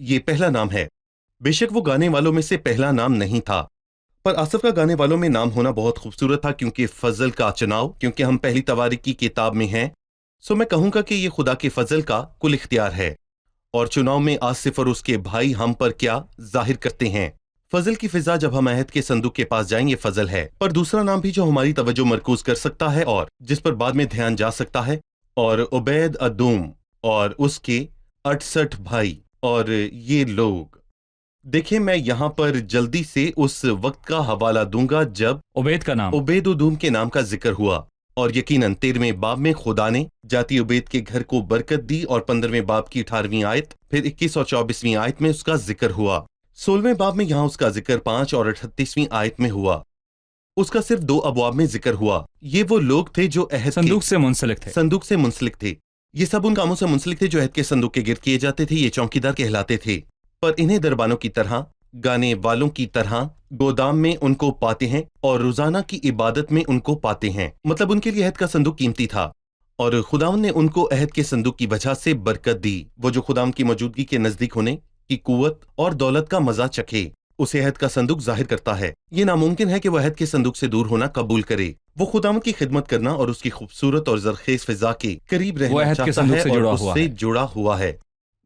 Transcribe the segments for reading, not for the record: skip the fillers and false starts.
یہ پہلا نام ہے. بے شک وہ گانے والوں میں سے پہلا نام نہیں تھا، پر آصف کا گانے والوں میں نام ہونا بہت خوبصورت تھا کیونکہ فضل کا چناؤ، کیونکہ ہم پہلی تواریخ کی کتاب میں ہیں، سو میں کہوں گا کہ یہ خدا کے فضل کا کل اختیار ہے، اور چناؤ میں آصف اور اس کے بھائی ہم پر کیا ظاہر کرتے ہیں. فضل کی فضا جب ہم عہد کے صندوق کے پاس جائیں، یہ فضل ہے. پر دوسرا نام بھی جو ہماری توجہ مرکوز کر سکتا ہے اور جس پر بعد میں دھیان جا سکتا ہے، اور عبید ادوم اور اس کے 68 بھائی. اور یہ لوگ دیکھیں، میں یہاں پر جلدی سے اس وقت کا حوالہ دوں گا جب عبید کا نام عبید ادوم کے نام کا ذکر ہوا، اور یقیناً 13ویں باب میں خدا نے جاتی عبید کے گھر کو برکت دی، اور 15ویں باب کی 18ویں آیت، پھر 21 اور 24ویں آیت میں اس کا ذکر ہوا. 16ویں باب میں یہاں اس کا ذکر 5 اور 38ویں آیت میں ہوا. اس کا صرف 2 ابواب میں ذکر ہوا. یہ وہ لوگ تھے جو عہد صندوق سے منسلک تھے. یہ سب ان کاموں سے منسلک تھے جو عہد کے صندوق کے گرد کیے جاتے تھے. یہ چوکیدار کہلاتے تھے، پر انہیں دربانوں کی طرح، گانے والوں کی طرح گودام میں ان کو پاتے ہیں اور روزانہ کی عبادت میں ان کو پاتے ہیں. مطلب ان کے لیے عہد کا صندوق قیمتی تھا، اور خداوند نے ان کو عہد کے صندوق کی وجہ سے برکت دی. وہ جو خداوند کی موجودگی کے نزدیک ہونے کی قوت اور دولت کا مزہ چکھے، اسے عہد کا صندوق ظاہر کرتا ہے. یہ ناممکن ہے کہ وہ عہد کے صندوق سے دور ہونا قبول کرے. وہ خداوند کی خدمت کرنا اور اس کی خوبصورت اور زرخیز فضا کے قریب رہنا چاہتا ہے اور اس سے جڑا ہوا ہے.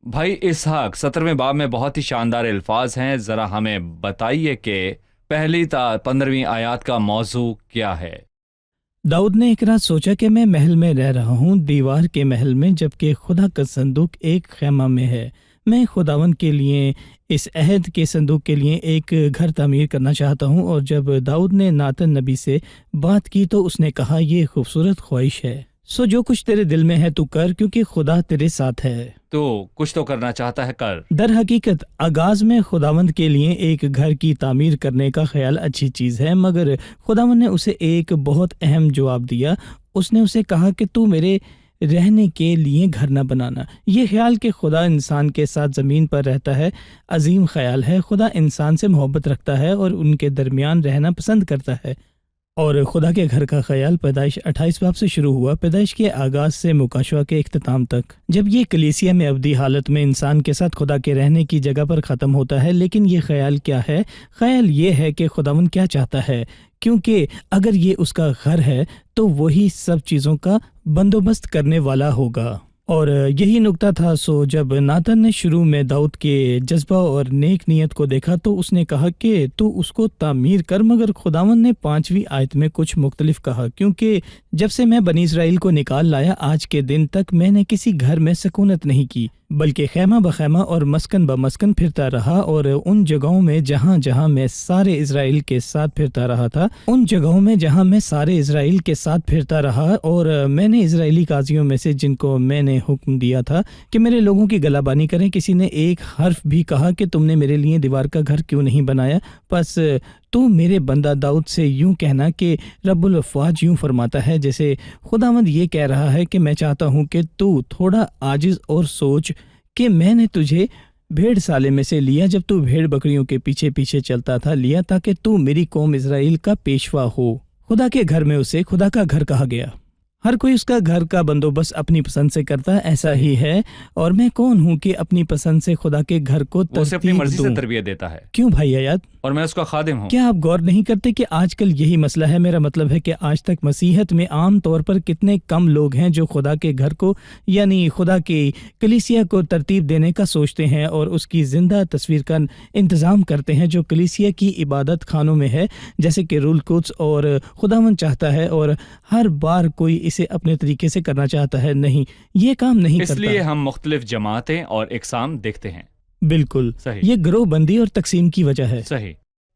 بھائی اسحاق 17ویں باب میں بہت ہی شاندار الفاظ ہیں، ذرا ہمیں بتائیے کہ پہلی تا 15ویں آیات کا موضوع کیا ہے. داؤد نے ایک رات سوچا کہ میں محل میں رہ رہا ہوں، دیوار کے محل میں، جبکہ خدا کا صندوق ایک خیمہ میں ہے. میں خداوند کے لیے، اس عہد کے صندوق کے لیے ایک گھر تعمیر کرنا چاہتا ہوں. اور جب داؤد نے ناتن نبی سے بات کی تو اس نے کہا، یہ خوبصورت خواہش ہے، سو جو کچھ تیرے دل میں ہے تو کر، کیونکہ خدا تیرے ساتھ ہے. تو کچھ تو کرنا چاہتا ہے، کر. در حقیقت آغاز میں خداوند کے لیے ایک گھر کی تعمیر کرنے کا خیال اچھی چیز ہے، مگر خداوند نے اسے ایک بہت اہم جواب دیا. اس نے اسے کہا کہ تو میرے رہنے کے لیے گھر نہ بنانا. یہ خیال کہ خدا انسان کے ساتھ زمین پر رہتا ہے عظیم خیال ہے. خدا انسان سے محبت رکھتا ہے اور ان کے درمیان رہنا پسند کرتا ہے. اور خدا کے گھر کا خیال پیدائش 28 باب سے شروع ہوا، پیدائش کے آغاز سے مکاشفہ کے اختتام تک، جب یہ کلیسیا میں ابدی حالت میں انسان کے ساتھ خدا کے رہنے کی جگہ پر ختم ہوتا ہے. لیکن یہ خیال کیا ہے؟ خیال یہ ہے کہ خداوند کیا چاہتا ہے، کیونکہ اگر یہ اس کا گھر ہے تو وہی سب چیزوں کا بندوبست کرنے والا ہوگا. اور یہی نکتہ تھا. سو جب ناتن نے شروع میں داؤد کے جذبہ اور نیک نیت کو دیکھا تو اس نے کہا کہ تو اس کو تعمیر کر. مگر خداوند نے 5ویں آیت میں کچھ مختلف کہا، کیونکہ جب سے میں بنی اسرائیل کو نکال لایا آج کے دن تک میں نے کسی گھر میں سکونت نہیں کی، بلکہ خیمہ بخیمہ اور مسکن بمسکن پھرتا رہا. اور ان جگہوں میں جہاں جہاں میں سارے اسرائیل کے ساتھ پھرتا رہا تھا، اور میں نے اسرائیلی قاضیوں میں سے جن کو میں نے حکم دیا تھا کہ میرے لوگوں کی گلہ بانی کریں، کسی نے ایک حرف بھی کہا کہ تم نے میرے لیے دیوار کا گھر کیوں نہیں بنایا. پس تو میرے بندہ داؤد سے یوں کہنا کہ رب الافواج یوں فرماتا ہے، جیسے خداوند یہ کہہ رہا ہے کہ میں چاہتا ہوں کہ تو تھوڑا عاجز اور سوچ کہ میں نے تجھے بھیڑ سالے میں سے لیا، جب تو بھیڑ بکریوں کے پیچھے پیچھے چلتا تھا، لیا تاکہ تو میری قوم اسرائیل کا پیشوا ہو. خدا کے گھر میں اسے خدا کا گھر کہا گیا. ہر کوئی اس کا گھر کا بندوبست اپنی پسند سے کرتا ہے، ایسا ہی ہے. اور میں کون ہوں کہ اپنی پسند سے خدا کے گھر کو اسے اپنی مرضی سے تربیت دیتا ہے. کیوں بھائی آیات؟ اور میں اس کا خادم ہوں. کیا آپ غور نہیں کرتے کہ آج کل یہی مسئلہ ہے؟ میرا مطلب ہے کہ آج تک مسیحیت میں عام طور پر کتنے کم لوگ ہیں جو خدا کے گھر کو، یعنی خدا کی کلیسیا کو ترتیب دینے کا سوچتے ہیں اور اس کی زندہ تصویر کا انتظام کرتے ہیں جو کلیسیا کی عبادت خانوں میں ہے، جیسے کہ رول قدس اور خداوند چاہتا ہے، اور ہر بار کوئی اسے اپنے طریقے سے کرنا چاہتا ہے. نہیں، یہ کام نہیں کرتا. اس لیے ہم مختلف جماعتیں اور اقسام دیکھتے ہیں. بالکل صحیح. یہ گروہ بندی اور تقسیم کی وجہ ہے. صحیح.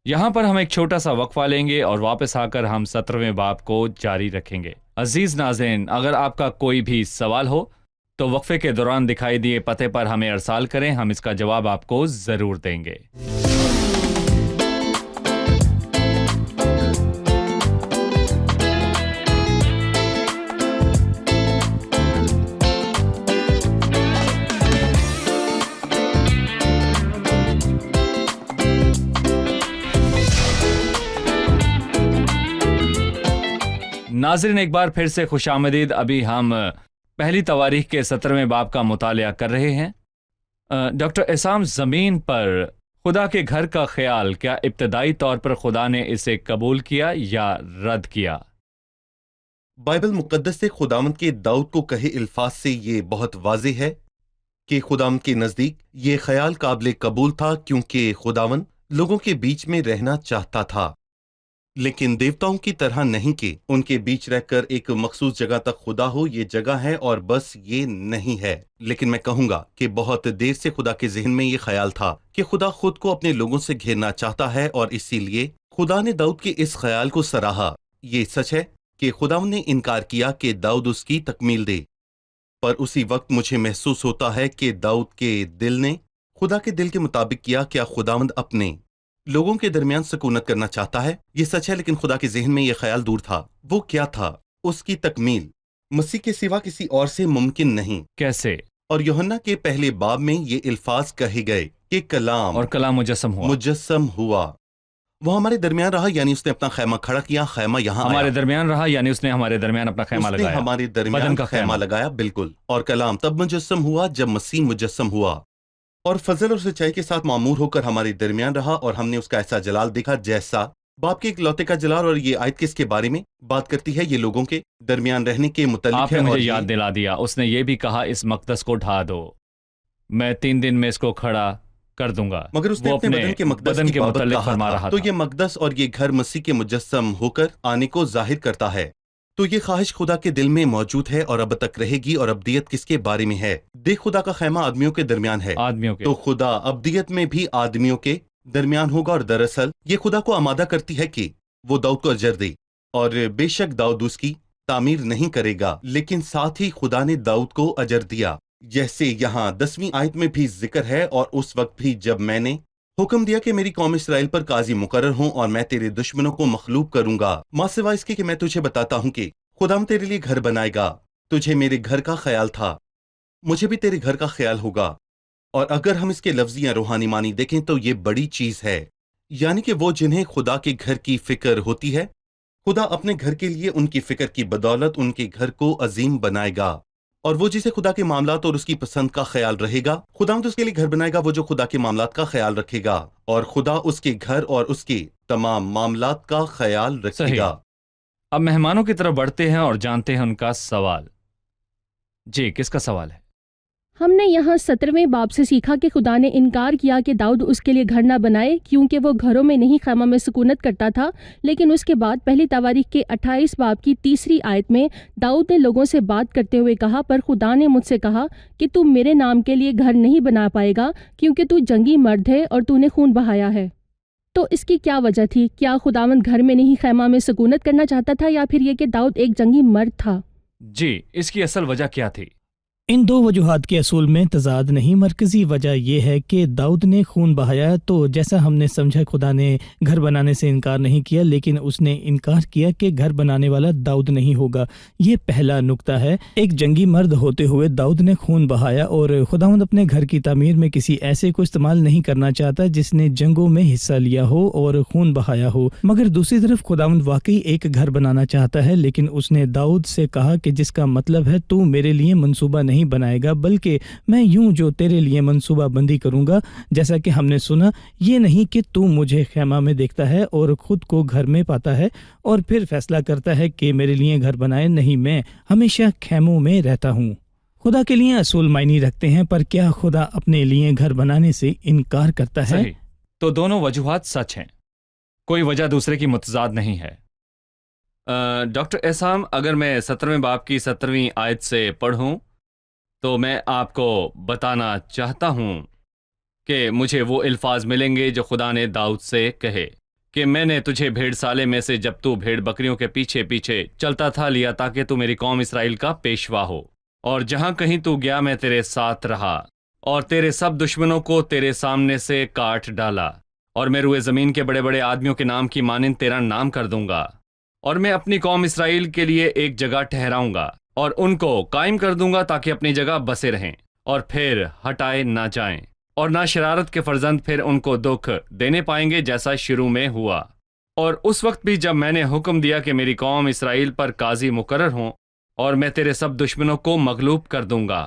یہاں پر ہم ایک چھوٹا سا وقفہ لیں گے اور واپس آ کر ہم 17ویں باب کو جاری رکھیں گے. عزیز ناظرین، اگر آپ کا کوئی بھی سوال ہو تو وقفے کے دوران دکھائی دیے پتے پر ہمیں ارسال کریں، ہم اس کا جواب آپ کو ضرور دیں گے. ناظرین، ایک بار پھر سے خوش آمدید. ابھی ہم پہلی تواریخ کے 17ویں باب کا مطالعہ کر رہے ہیں. ڈاکٹر اسام، زمین پر خدا کے گھر کا خیال کیا ابتدائی طور پر خدا نے اسے قبول کیا یا رد کیا؟ بائبل مقدس سے خداوند کے داؤد کو کہے الفاظ سے یہ بہت واضح ہے کہ خداوند کے نزدیک یہ خیال قابل قبول تھا، کیونکہ خداوند لوگوں کے بیچ میں رہنا چاہتا تھا، لیکن دیوتاؤں کی طرح نہیں کہ ان کے بیچ رہ کر ایک مخصوص جگہ تک خدا ہو۔ یہ جگہ ہے اور بس یہ نہیں ہے، لیکن میں کہوں گا کہ بہت دیر سے خدا کے ذہن میں یہ خیال تھا کہ خدا خود کو اپنے لوگوں سے گھیرنا چاہتا ہے، اور اسی لیے خدا نے داؤد کے اس خیال کو سراہا۔ یہ سچ ہے کہ خداوند نے انکار کیا کہ داؤد اس کی تکمیل دے، پر اسی وقت مجھے محسوس ہوتا ہے کہ داؤد کے دل نے خدا کے دل کے مطابق کیا۔ کیا خداوند اپنے لوگوں کے درمیان سکونت کرنا چاہتا ہے؟ یہ سچ ہے، لیکن خدا کے ذہن میں یہ خیال دور تھا۔ وہ کیا تھا؟ اس کی تکمیل مسیح کے سوا کسی اور سے ممکن نہیں۔ کیسے؟ اور یوحنا کے پہلے باب میں یہ الفاظ کہے گئے کہ کلام اور کلام مجسم ہوا، وہ ہمارے درمیان رہا، یعنی اس نے اپنا خیمہ کھڑا کیا، خیمہ یہاں ہمارے آیا، درمیان رہا، یعنی اس نے ہمارے درمیان اپنا خیمہ اس نے لگایا، ہمارے درمیان بدن کا خیمہ لگایا، بالکل۔ اور کلام تب مجسم ہوا جب مسیح مجسم ہوا، اور فضل اور سچائی کے ساتھ معمور ہو کر ہمارے درمیان رہا، اور ہم نے اس کا ایسا جلال دیکھا جیسا باپ کے اکلوتے کا جلال۔ اور یہ آیت کس کے بارے میں بات کرتی ہے؟ یہ لوگوں کے درمیان رہنے کے متعلق آپ ہے۔ نے مجھے اور یاد دلا دیا، اس نے یہ بھی کہا اس مقدس کو ڈھا دو، میں 3 دن میں اس کو کھڑا کر دوں گا۔ مگر اس نے وہ اپنے بدن کے مقدس بدن کی کے بابت متعلق کہا فرما تھا۔ رہا تو تھا۔ یہ مقدس اور یہ گھر مسیح کے مجسم ہو کر آنے کو ظاہر کرتا ہے۔ تو یہ خواہش خدا کے دل میں موجود ہے اور اب تک رہے گی۔ اور ابدیت کس کے بارے میں ہے؟ دیکھ، خدا کا خیمہ آدمیوں کے درمیان ہے، آدمیوں کے تو خدا ابدیت میں بھی آدمیوں کے درمیان ہوگا۔ اور دراصل یہ خدا کو آمادہ کرتی ہے کہ وہ داؤد کو اجر دے، اور بے شک داؤد اس کی تعمیر نہیں کرے گا، لیکن ساتھ ہی خدا نے داؤد کو اجر دیا، جیسے یہاں 10ویں آیت میں بھی ذکر ہے۔ اور اس وقت بھی جب میں نے حکم دیا کہ میری قوم اسرائیل پر قاضی مقرر ہوں، اور میں تیرے دشمنوں کو مغلوب کروں گا، ماں سوا اس کے کہ میں تجھے بتاتا ہوں کہ خدا تیرے لیے گھر بنائے گا۔ تجھے میرے گھر کا خیال تھا، مجھے بھی تیرے گھر کا خیال ہوگا۔ اور اگر ہم اس کے لفظی یا روحانی معنی دیکھیں تو یہ بڑی چیز ہے، یعنی کہ وہ جنہیں خدا کے گھر کی فکر ہوتی ہے، خدا اپنے گھر کے لیے ان کی فکر کی بدولت ان کے گھر کو عظیم بنائے گا۔ اور وہ جسے خدا کے معاملات اور اس کی پسند کا خیال رہے گا، خدا اس کے لیے گھر بنائے گا، وہ جو خدا کے معاملات کا خیال رکھے گا، اور خدا اس کے گھر اور اس کے تمام معاملات کا خیال رکھے صحیح۔ گا۔ اب مہمانوں کی طرف بڑھتے ہیں اور جانتے ہیں ان کا سوال۔ جی، کس کا سوال ہے؟ ہم نے یہاں 17ویں باب سے سیکھا کہ خدا نے انکار کیا کہ داؤد اس کے لیے گھر نہ بنائے، کیونکہ وہ گھروں میں نہیں خیمہ میں سکونت کرتا تھا۔ لیکن اس کے بعد پہلی تواریخ کے 28 باب کی 3 آیت میں داؤد نے لوگوں سے بات کرتے ہوئے کہا، پر خدا نے مجھ سے کہا کہ تو میرے نام کے لیے گھر نہیں بنا پائے گا، کیونکہ تو جنگی مرد ہے اور تو نے خون بہایا ہے۔ تو اس کی کیا وجہ تھی؟ کیا خداوند گھر میں نہیں خیمہ میں سکونت کرنا چاہتا تھا، یا پھر یہ کہ داؤد ایک جنگی مرد تھا؟ جی، اس کی اصل وجہ کیا تھی؟ ان دو وجوہات کے اصول میں تضاد نہیں، مرکزی وجہ یہ ہے کہ داؤد نے خون بہایا، تو جیسا ہم نے سمجھا خدا نے گھر بنانے سے انکار نہیں کیا، لیکن اس نے انکار کیا کہ گھر بنانے والا داؤد نہیں ہوگا۔ یہ پہلا نقطہ ہے۔ ایک جنگی مرد ہوتے ہوئے داؤد نے خون بہایا، اور خداوند اپنے گھر کی تعمیر میں کسی ایسے کو استعمال نہیں کرنا چاہتا جس نے جنگوں میں حصہ لیا ہو اور خون بہایا ہو۔ مگر دوسری طرف خداوند واقعی ایک گھر بنانا چاہتا ہے، لیکن اس نے داؤد سے کہا کہ جس کا مطلب ہے تو میرے لیے منصوبہ نہیں بنائے گا، بلکہ میں یوں جو تیرے لیے منصوبہ بندی کروں گا، جیسا کہ ہم نے سنا، یہ نہیں کہ تو مجھے خیمہ میں دیکھتا ہے اور خود کو گھر میں پاتا ہے اور پھر فیصلہ کرتا ہے کہ میرے لیے گھر بنائے، نہیں، میں ہمیشہ خیموں میں رہتا ہوں۔ خدا کے لیے اصول معنی رکھتے ہیں، پر کیا خدا اپنے لیے گھر بنانے سے انکار کرتا ہے؟ صحیح۔ تو دونوں وجوہات سچ ہیں، کوئی وجہ دوسرے کی متضاد نہیں ہے۔ ڈاکٹر احسام، اگر میں 17ویں باب کی 17ویں آیت سے پڑھوں تو میں آپ کو بتانا چاہتا ہوں کہ مجھے وہ الفاظ ملیں گے جو خدا نے داؤد سے کہے کہ میں نے تجھے بھیڑ سالے میں سے جب تو بھیڑ بکریوں کے پیچھے پیچھے چلتا تھا لیا، تاکہ تو میری قوم اسرائیل کا پیشوا ہو، اور جہاں کہیں تو گیا میں تیرے ساتھ رہا، اور تیرے سب دشمنوں کو تیرے سامنے سے کاٹ ڈالا، اور میں روئے زمین کے بڑے بڑے آدمیوں کے نام کی مانند تیرا نام کر دوں گا، اور میں اپنی قوم اسرائیل کے لیے ایک جگہ ٹھہراؤں گا اور ان کو قائم کر دوں گا تاکہ اپنی جگہ بسے رہیں اور پھر ہٹائے نہ جائیں، اور نہ شرارت کے فرزند پھر ان کو دکھ دینے پائیں گے جیسا شروع میں ہوا۔ اور اس وقت بھی جب میں نے حکم دیا کہ میری قوم اسرائیل پر قاضی مقرر ہوں، اور میں تیرے سب دشمنوں کو مغلوب کر دوں گا،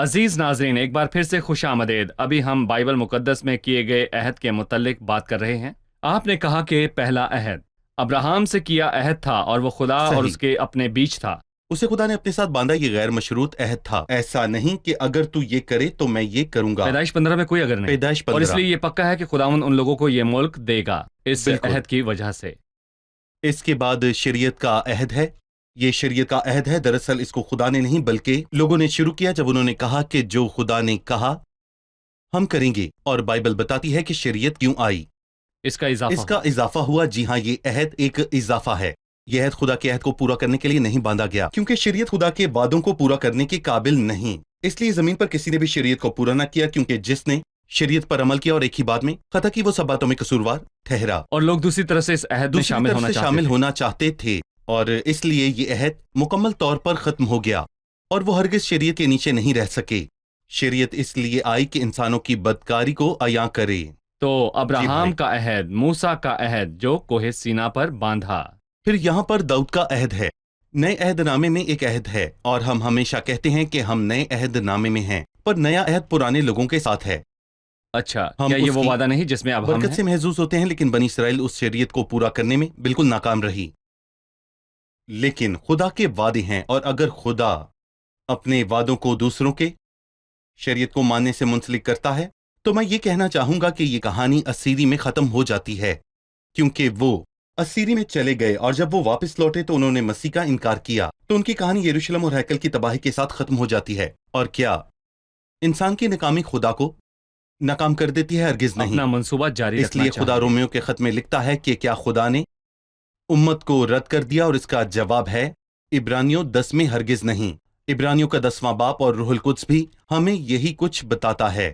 عزیز ناظرین، ایک بار پھر سے خوش آمدید۔ ابھی ہم بائبل مقدس میں کیے گئے عہد کے متعلق بات کر رہے ہیں۔ آپ نے کہا کہ پہلا عہد ابراہیم سے کیا عہد تھا اور وہ خدا اور اس کے اپنے بیچ تھا۔ اسے خدا نے اپنے ساتھ باندھا، یہ غیر مشروط عہد تھا، ایسا نہیں کہ اگر تو یہ کرے تو میں یہ کروں گا۔ پیدائش 15 میں کوئی اگر نہیں، پیدائش 15 اور اس لیے یہ پکا ہے کہ خداوند ان لوگوں کو یہ ملک دے گا اس بالکل۔ عہد کی وجہ سے۔ اس کے بعد شریعت کا عہد ہے، یہ شریعت کا عہد ہے۔ دراصل اس کو خدا نے نہیں بلکہ لوگوں نے شروع کیا جب انہوں نے کہا کہ جو خدا نے کہا ہم کریں گے، اور بائبل بتاتی ہے کہ شریعت کیوں آئی، اس کا اضافہ ہوا۔ جی ہاں، یہ عہد ایک اضافہ ہے۔ یہ عہد خدا کے عہد کو پورا کرنے کے لیے نہیں باندھا گیا، کیونکہ شریعت خدا کے وعدوں کو پورا کرنے کے قابل نہیں، اس لیے زمین پر کسی نے بھی شریعت کو پورا نہ کیا، کیونکہ جس نے شریعت پر عمل کیا اور ایک ہی بات میں خطا کی وہ سب باتوں میں قصوروار ٹھہرا۔ اور لوگ دوسری طرف سے اس عہد میں شامل ہونا چاہتے تھے، اور اس لیے یہ عہد مکمل طور پر ختم ہو گیا، اور وہ ہرگز شریعت کے نیچے نہیں رہ سکے۔ شریعت اس لیے آئی کہ انسانوں کی بدکاری کو عیاں کرے۔ تو ابراہیم کا عہد، موسیٰ کا عہد جو کوہ سینا پر باندھا۔ پھر یہاں پر داؤد کا عہد ہے۔ نئے عہد نامے میں ایک عہد ہے، اور ہم ہمیشہ کہتے ہیں کہ ہم نئے عہد نامے میں ہیں، پر نیا عہد پرانے لوگوں کے ساتھ ہے۔ اچھا، کیا یہ وہ وعدہ نہیں جس میں اب ہم برکت سے محظوظ ہوتے ہیں، لیکن بنی اسرائیل اس شریعت کو پورا کرنے میں بالکل ناکام رہی۔ لیکن خدا کے وعدے ہیں، اور اگر خدا اپنے وعدوں کو دوسروں کے شریعت کو ماننے سے منسلک کرتا ہے تو میں یہ کہنا چاہوں گا کہ یہ کہانی اسیری میں ختم ہو جاتی ہے، کیونکہ وہ اسیری میں چلے گئے، اور جب وہ واپس لوٹے تو انہوں نے مسیح کا انکار کیا، تو ان کی کہانی یروشلم اور ہیکل کی تباہی کے ساتھ ختم ہو جاتی ہے۔ اور کیا انسان کی ناکامی خدا کو ناکام کر دیتی ہے؟ ہرگز نہیں، اپنا منصوبہ جاری اس لیے خدا رومیو کے خط میں لکھتا ہے کہ کیا خدا نے امت کو رد کر دیا؟ اور اس کا جواب ہے عبرانیوں 10 میں ہرگز نہیں۔ عبرانیوں کا 10واں باب اور روح القدس بھی ہمیں یہی کچھ بتاتا ہے،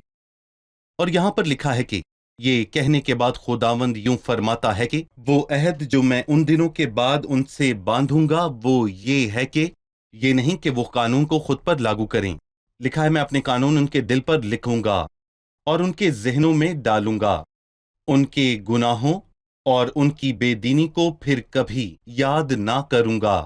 اور یہاں پر لکھا ہے کہ یہ کہنے کے بعد خداوند یوں فرماتا ہے کہ وہ عہد جو میں ان دنوں کے بعد ان سے باندھوں گا وہ یہ ہے کہ یہ نہیں کہ وہ قانون کو خود پر لاگو کریں، لکھا ہے میں اپنے قانون ان کے دل پر لکھوں گا اور ان کے ذہنوں میں ڈالوں گا، ان کے گناہوں اور ان کی بے دینی کو پھر کبھی یاد نہ کروں گا۔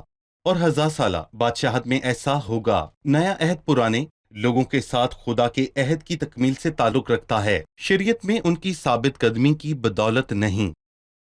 اور 1000 سالہ بادشاہت میں ایسا ہوگا۔ نیا عہد پرانے لوگوں کے ساتھ خدا کے عہد کی تکمیل سے تعلق رکھتا ہے، شریعت میں ان کی ثابت قدمی کی بدولت نہیں،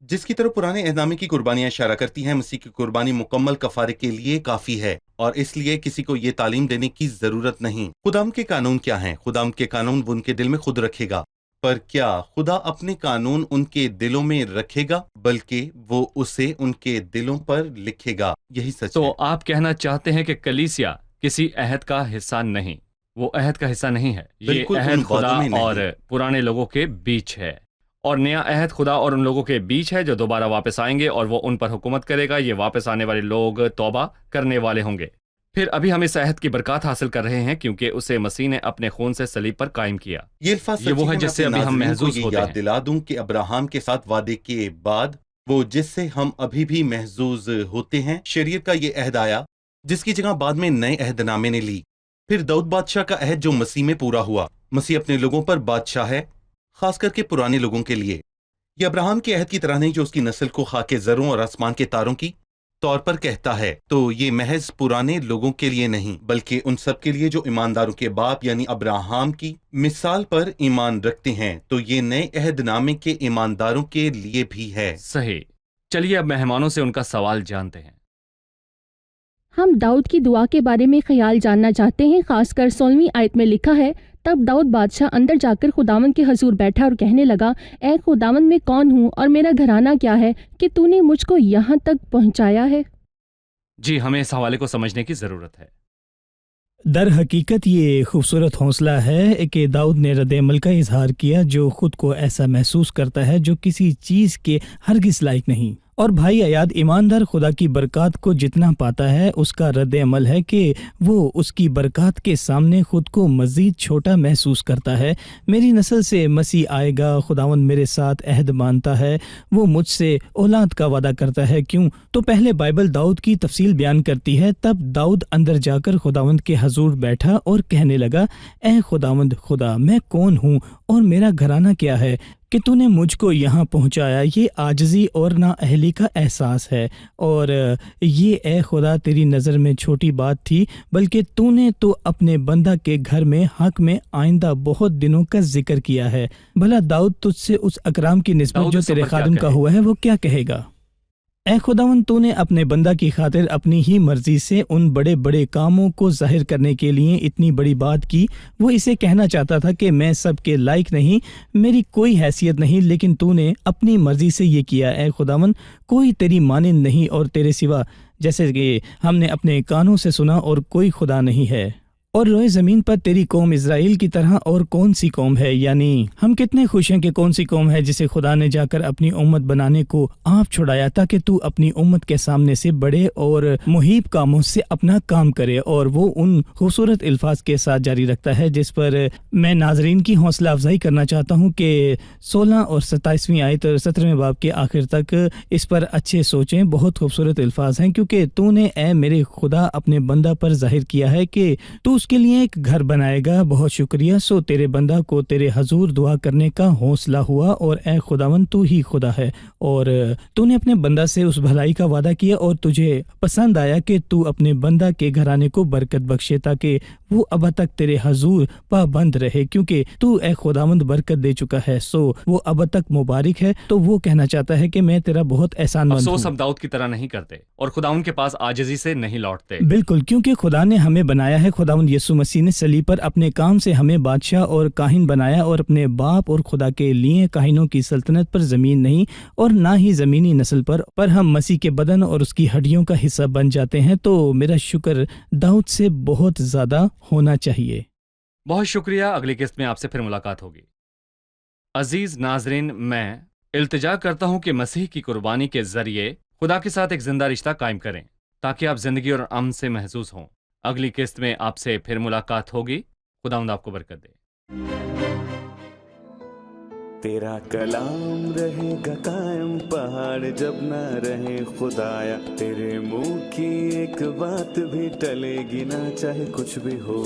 جس کی طرف پرانے عہد نامے کی قربانیاں اشارہ کرتی ہیں۔ مسیح کی قربانی مکمل کفارے کے لیے کافی ہے، اور اس لیے کسی کو یہ تعلیم دینے کی ضرورت نہیں۔ خداوند کے قانون کیا ہیں؟ خداوند کے قانون وہ ان کے دل میں خود رکھے گا، پر کیا خدا اپنے قانون ان کے دلوں میں رکھے گا؟ بلکہ وہ اسے ان کے دلوں پر لکھے گا۔ یہی سچ ہے۔ تو آپ کہنا چاہتے ہیں کہ کلیسیا کسی عہد کا حصہ نہیں، وہ عہد کا حصہ نہیں ہے، یہ عہد خدا اور پرانے لوگوں کے بیچ ہے، اور نیا عہد خدا اور ان لوگوں کے بیچ ہے جو دوبارہ واپس آئیں گے، اور وہ ان پر حکومت کرے گا۔ یہ واپس آنے والے لوگ توبہ کرنے والے ہوں گے۔ پھر ابھی ہم اس عہد کی برکات حاصل کر رہے ہیں کیونکہ اسے مسیح نے اپنے خون سے صلیب پر قائم کیا۔ یہ وہ ہے جس سے ابھی ہم محظوظ ہوتے ہیں۔ یاد دلا دوں کہ ابراہیم کے ساتھ وعدے کے بعد وہ جس سے ہم ابھی بھی محظوظ ہوتے ہیں، شریعت کا یہ عہد آیا جس کی جگہ بعد میں نئے عہد نامے نے لی۔ پھر داؤد بادشاہ کا عہد جو مسیح میں پورا ہوا۔ مسیح اپنے لوگوں پر بادشاہ ہے، خاص کر کے پرانے لوگوں کے لیے۔ یہ ابراہیم کے عہد کی طرح نہیں جو اس کی نسل کو خاک زروں اور آسمان کے تاروں کی طور پر کہتا ہے، تو یہ محض پرانے لوگوں کے لیے نہیں بلکہ ان سب کے لیے جو ایمانداروں کے باپ یعنی ابراہیم کی مثال پر ایمان رکھتے ہیں۔ تو یہ نئے عہد نامے کے ایمانداروں کے لیے بھی ہے۔ صحیح۔ چلیے اب مہمانوں سے ان کا سوال جانتے ہیں۔ ہم داؤد کی دعا کے بارے میں خیال جاننا چاہتے ہیں، خاص کر 16ویں آیت میں لکھا ہے، تب داؤد بادشاہ اندر جا کر خداوند کے حضور بیٹھا اور کہنے لگا، اے خداوند میں کون ہوں اور میرا گھرانہ کیا ہے کہ تو نے مجھ کو یہاں تک پہنچایا ہے؟ جی، ہمیں اس حوالے کو سمجھنے کی ضرورت ہے۔ در حقیقت یہ خوبصورت حوصلہ ہے کہ داؤد نے رد عمل کا اظہار کیا، جو خود کو ایسا محسوس کرتا ہے جو کسی چیز کے ہرگز لائق نہیں۔ اور بھائی ایاد، ایماندار خدا کی برکات کو جتنا پاتا ہے اس کا رد عمل ہے کہ وہ اس کی برکات کے سامنے خود کو مزید چھوٹا محسوس کرتا ہے۔ میری نسل سے مسیح آئے گا، خداوند میرے ساتھ عہد مانتا ہے، وہ مجھ سے اولاد کا وعدہ کرتا ہے۔ کیوں؟ تو پہلے بائبل داؤد کی تفصیل بیان کرتی ہے، تب داؤد اندر جا کر خداوند کے حضور بیٹھا اور کہنے لگا، اے خداوند خدا، میں کون ہوں اور میرا گھرانہ کیا ہے کہ تو نے مجھ کو یہاں پہنچایا، یہ عاجزی اور نااہلی کا احساس ہے، اور یہ اے خدا تیری نظر میں چھوٹی بات تھی، بلکہ تو نے تو اپنے بندہ کے گھر میں حق میں آئندہ بہت دنوں کا ذکر کیا ہے۔ بھلا داؤد تجھ سے اس اکرام کی نسبت داؤد جو اس تیرے وقت کیا خادم کا کہے؟ ہوا ہے وہ کیا کہے گا؟ اے خداوند، تو نے اپنے بندہ کی خاطر اپنی ہی مرضی سے ان بڑے بڑے کاموں کو ظاہر کرنے کے لیے اتنی بڑی بات کی۔ وہ اسے کہنا چاہتا تھا کہ میں سب کے لائق نہیں، میری کوئی حیثیت نہیں، لیکن تو نے اپنی مرضی سے یہ کیا۔ اے خداوند، کوئی تیری مانند نہیں اور تیرے سوا، جیسے کہ ہم نے اپنے کانوں سے سنا، اور کوئی خدا نہیں ہے۔ اور روئے زمین پر تیری قوم اسرائیل کی طرح اور کون سی قوم ہے؟ یعنی ہم کتنے خوش ہیں کہ کون سی قوم ہے جسے خدا نے جا کر اپنی امت بنانے کو آپ چھڑایا، تاکہ تو اپنی امت کے سامنے سے بڑے اور محیب کاموں سے اپنا کام کرے۔ اور وہ ان خوبصورت الفاظ کے ساتھ جاری رکھتا ہے جس پر میں ناظرین کی حوصلہ افزائی کرنا چاہتا ہوں کہ 16 اور 27ویں آیت اور 17ویں باب کے آخر تک اس پر اچھے سوچیں۔ بہت خوبصورت الفاظ ہیں، کیونکہ تو نے اے میرے خدا اپنے بندہ پر ظاہر کیا ہے کہ تو اس کے لیے ایک گھر بنائے گا۔ بہت شکریہ، سو تیرے بندہ کو تیرے حضور دعا کرنے کا حوصلہ ہوا، اور اے خداوند تو ہی خدا ہے، اور تو نے اپنے بندہ سے اس بھلائی کا وعدہ کیا، اور تجھے پسند آیا کہ تو اپنے بندہ کے گھرانے کو برکت بخشے، تاکہ وہ اب تک تیرے حضور پابند رہے، کیونکہ تو اے خداوند برکت دے چکا ہے، سو وہ اب تک مبارک ہے۔ تو وہ کہنا چاہتا ہے کہ میں تیرا بہت احسان مند ہوں۔ افسوس ہم داؤد کی طرح نہیں کرتے اور خداوند کے پاس عاجزی سے نہیں لوٹتے۔ بالکل، کیونکہ خدا نے ہمیں بنایا ہے۔ خداوند یسوع مسیح نے صلیب پر اپنے کام سے ہمیں بادشاہ اور کاہن بنایا، اور اپنے باپ اور خدا کے لیے کاہنوں کی سلطنت پر زمین نہیں، اور نہ ہی زمینی نسل پر ہم مسیح کے بدن اور اس کی ہڈیوں کا حصہ بن جاتے ہیں۔ تو میرا شکر داؤد سے بہت زیادہ ہونا چاہیے۔ بہت شکریہ، اگلی قسط میں آپ سے پھر ملاقات ہوگی۔ عزیز ناظرین، میں التجا کرتا ہوں کہ مسیح کی قربانی کے ذریعے خدا کے ساتھ ایک زندہ رشتہ قائم کریں تاکہ آپ زندگی اور امن سے محظوظ ہوں۔ اگلی قسط میں آپ سے پھر ملاقات ہوگی۔ خداوند آپ کو برکت دے۔ تیرا کلام رہے گا قائم، پہاڑ جب نہ رہے خدایا، تیرے منہ کی ایک بات بھی ٹلے گی نہ، چاہے کچھ بھی ہو۔